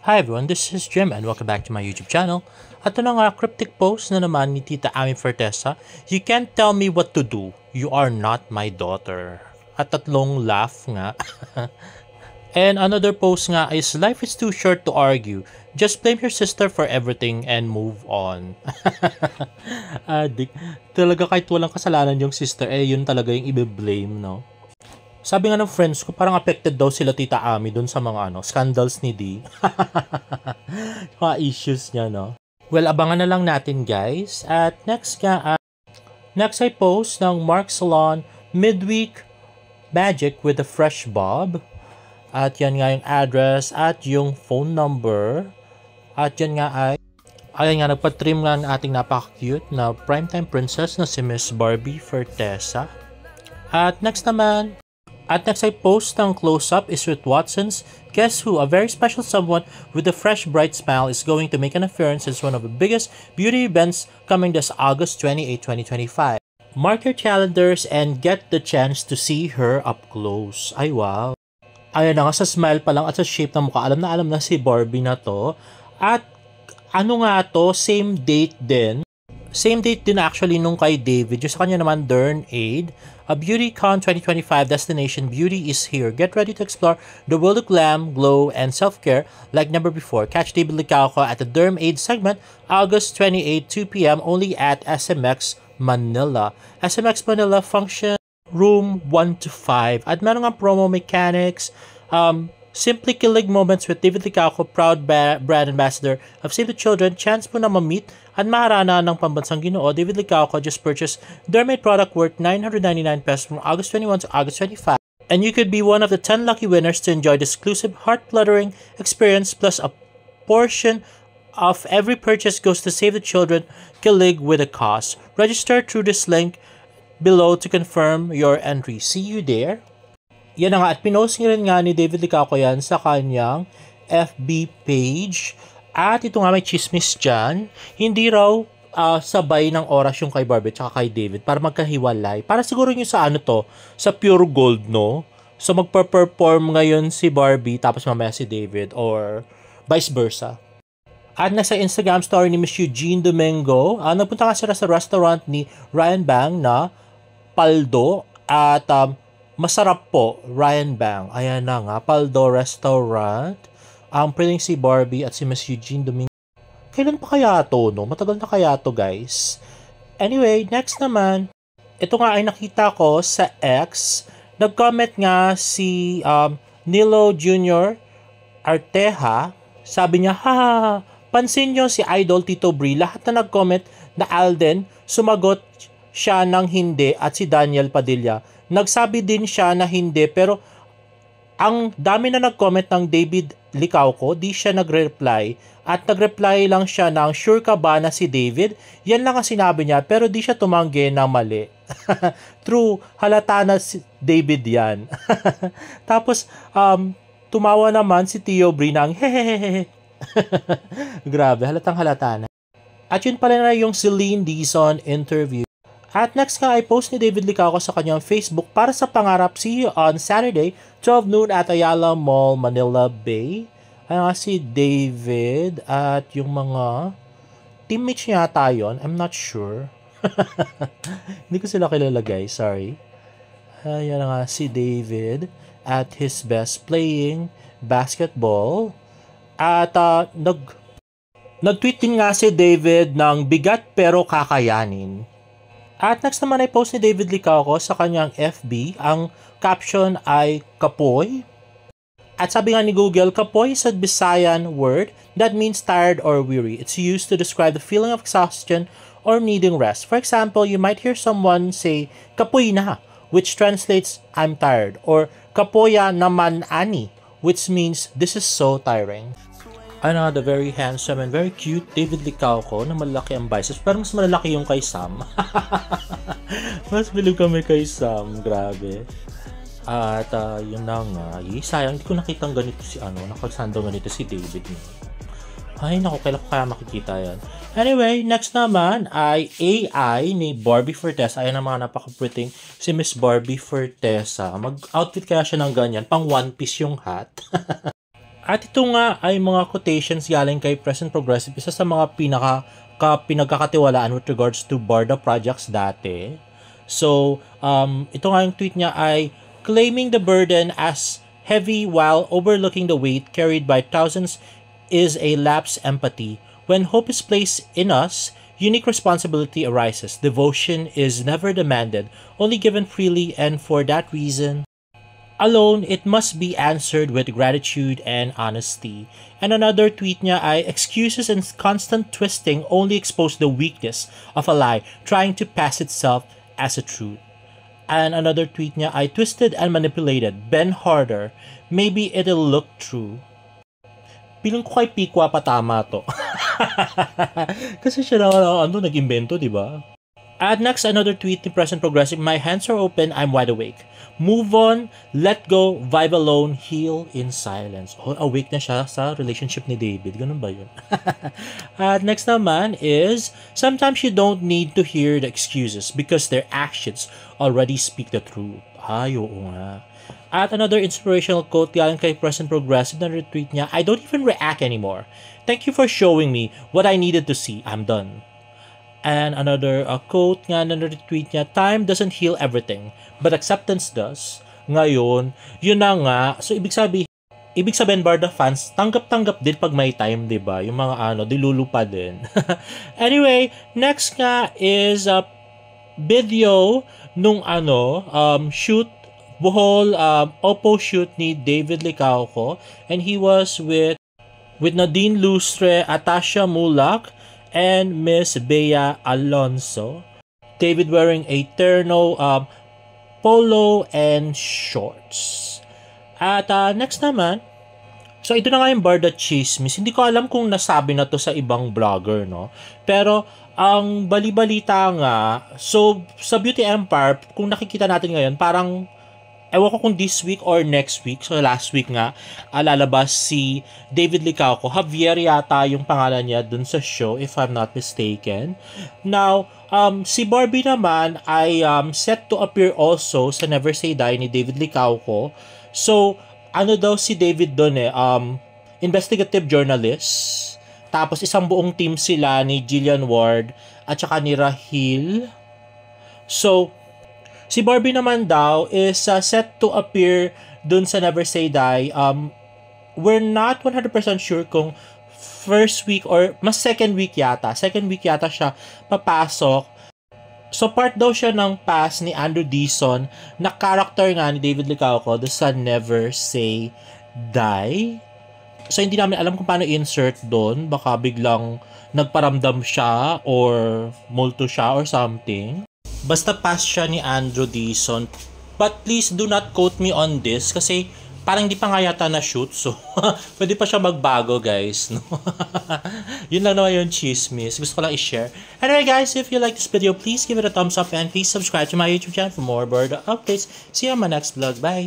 Hi everyone, this is Jim and welcome back to my YouTube channel. At ito na nga, cryptic post na naman ni Tita Ami Fortesa. You can't tell me what to do. You are not my daughter. At tatlong laugh nga. And another post nga is, life is too short to argue. Just blame your sister for everything and move on. Adik. Talaga kahit walang kasalanan yung sister, yun talaga yung i-blame, no? Sabi nga ng friends ko, parang affected daw sila Tita Ami dun sa mga scandals ni D. Mga issues niya, no? Well, abangan na lang natin, guys. At next I post ng Mark Salon midweek magic with a fresh bob. At yan nga yung address at yung phone number. At yan nga ayan nga, nagpa-trim nga ng ating napaka-cute na primetime princess na si Miss Barbie Fortesa. At next I post ng close-up is with Watsons. Guess who? A very special someone with a fresh, bright smile is going to make an appearance as one of the biggest beauty events coming this August 28, 2025. Mark your calendars and get the chance to see her up close. Ay, wow. Ayan na nga, sa smile pa lang at sa shape ng mukha, alam na si Barbie na to. At ano nga to, same date din. Same date din actually nung kay David. Yung sa kanya naman, Derm Aid. A BeautyCon 2025 destination beauty is here. Get ready to explore the world of glam, glow, and self-care like never before. Catch David Licauco at the Derm Aid segment, August 28, 2 p.m. only at SMX Manila. SMX Manila function room 1 to 5. At meron nga promo mechanics, simply kilig moments with David Licauco, proud brand ambassador of Save the Children. Chance mo na ma-meet at maharana ng pambansang Ginoo. David Licauco just purchased Derm Aid product worth 999 pesos from August 21 to August 25. And you could be one of the 10 lucky winners to enjoy the exclusive heart-fluttering experience, plus a portion of every purchase goes to Save the Children Kilig with a cause. Register through this link below to confirm your entry. See you there. Yan na nga, at pinost rin nga ni David Licauco yan sa kanyang FB page. At ito nga, may chismis dyan. Hindi raw sabay ng oras yung kay Barbie at kay David para magkahiwalay. Para siguro yung sa sa Pure Gold, no? So magpa-perform ngayon si Barbie tapos mamaya si David or vice versa. At nasa Instagram story ni Miss Eugene Domingo, nagpunta nga sila sa restaurant ni Ryan Bang na Paldo at masarap po, Ryan Bang. Ayan na nga, Paldo Restaurant. Ang piling si Barbie at si Miss Eugene Domingo. Kailan pa kaya to, no? Matagal na kaya to, guys. Anyway, next naman, ito nga ay nakita ko sa X. Nag-comment nga si Nilo Jr. Arteja. Sabi niya, pansin nyo si Idol Tito Brie. Lahat na nag-comment na Alden, sumagot siya ng hindi at si Daniel Padilla. Nagsabi din siya na hindi, pero ang dami na nag-comment ng David Licauco, di siya nag-reply. At nag-reply lang siya ng, sure ka ba na si David? Yan lang ang sinabi niya, pero di siya tumanggi na mali. True, halata na si David yan. Tapos, tumawa naman si Tio Brie ng hehehehe. Grabe, halatang halata na. At yun pala na yung Celine Dizon interview. At next nga ay post ni David Licauco sa kanyang Facebook para sa pangarap. See you on Saturday, 12 noon at Ayala Mall, Manila Bay. Ay nga si David at yung mga teammates niya yata yun. I'm not sure. Hindi ko sila kilala, guys. Sorry. Ayan nga si David at his best playing basketball. At nag-tweet din nga si David ng bigat pero kakayanin. At next naman ay post ni David Licauco sa kanyang FB. Ang caption ay kapoy. At sabi nga ni Google, kapoy is a Visayan word that means tired or weary. It's used to describe the feeling of exhaustion or needing rest. For example, you might hear someone say, kapoy na, which translates, I'm tired. Or kapoya naman ani, which means this is so tiring. The very handsome and very cute David Licauco na malaki ang biceps. Pero mas malaki yung kay Sam. Mas bilib kami kay Sam. Grabe. At yun na nga. Sayang, hindi ko nakitang ganito si nakagsando ganito si David. Ay, naku, kailan ko kaya makikita yan. Anyway, next naman ay AI ni Barbie Fortesa. Ayan ang mga napaka-pretty si Miss Barbie Fortesa. Mag-outfit kaya siya ng ganyan. Pang one piece yung hat. At ito nga ay mga quotations galing kay Present Progressive, isa sa mga pinagkakatiwalaan with regards to Barda projects dati. So, ito nga yung tweet niya ay, claiming the burden as heavy while overlooking the weight carried by thousands is a lapse empathy. When hope is placed in us, unique responsibility arises. Devotion is never demanded, only given freely, and for that reason alone, it must be answered with gratitude and honesty. And another tweet niya ay, excuses and constant twisting only expose the weakness of a lie trying to pass itself as a truth. And another tweet niya ay, twisted and manipulated, bend harder, maybe it'll look true. Piling ko kay Pikwa pa tama to. Kasi siya na nag-invento, di ba? At next, another tweet ni Present Progressive, my hands are open, I'm wide awake. Move on, let go, vibe alone, heal in silence. Oh, awake na siya sa relationship ni David. Ganun ba yun? At next naman is, sometimes you don't need to hear the excuses because their actions already speak the truth. Ay, oo nga. At another inspirational quote galing kay Present Progressive na retweet niya, I don't even react anymore. Thank you for showing me what I needed to see. I'm done. And another quote nga na retweet niya, time doesn't heal everything, but acceptance does. Ngayon, yun na nga. So, ibig sabihin, Barda fans, tanggap-tanggap din pag may time, di ba? Yung mga dilulupa din. Anyway, next nga is a video nung shoot, Bohol Oppo shoot ni David Licauco, and he was with Nadine Lustre, Atasha Mulak, and Miss Bea Alonso. David wearing a terno, polo, and shorts. At next naman, so ito na nga yung Barda Chismis. Hindi ko alam kung nasabi na to sa ibang vlogger, no? Pero ang balibalita nga, so sa Beauty Empire, kung nakikita natin ngayon, parang ewan ko kung this week or next week, so last week nga, lalabas si David Licauco. Javier yata yung pangalan niya dun sa show, if I'm not mistaken. Now, si Barbie naman ay set to appear also sa Never Say Die ni David Licauco. So, ano daw si David dun investigative journalist. Tapos isang buong team sila ni Jillian Ward at saka ni Rahil. So, si Barbie naman daw is set to appear dun sa Never Say Die. We're not 100% sure kung first week or mas second week yata. Second week yata siya papasok. So part daw siya ng past ni Andrew Dizon na character nga ni David Licauco dun sa Never Say Die. So hindi namin alam kung paano insert doon. Baka biglang nagparamdam siya or multo siya or something. Basta pass siya ni Andrew Dizon. But please do not quote me on this kasi parang di pa nga yata na-shoot. So, pwede pa siya magbago, guys. No? Yun lang naman yung chismis. Gusto ko lang i-share. Anyway, guys, if you like this video, please give it a thumbs up and please subscribe to my YouTube channel for more Barda updates. See you on my next vlog. Bye!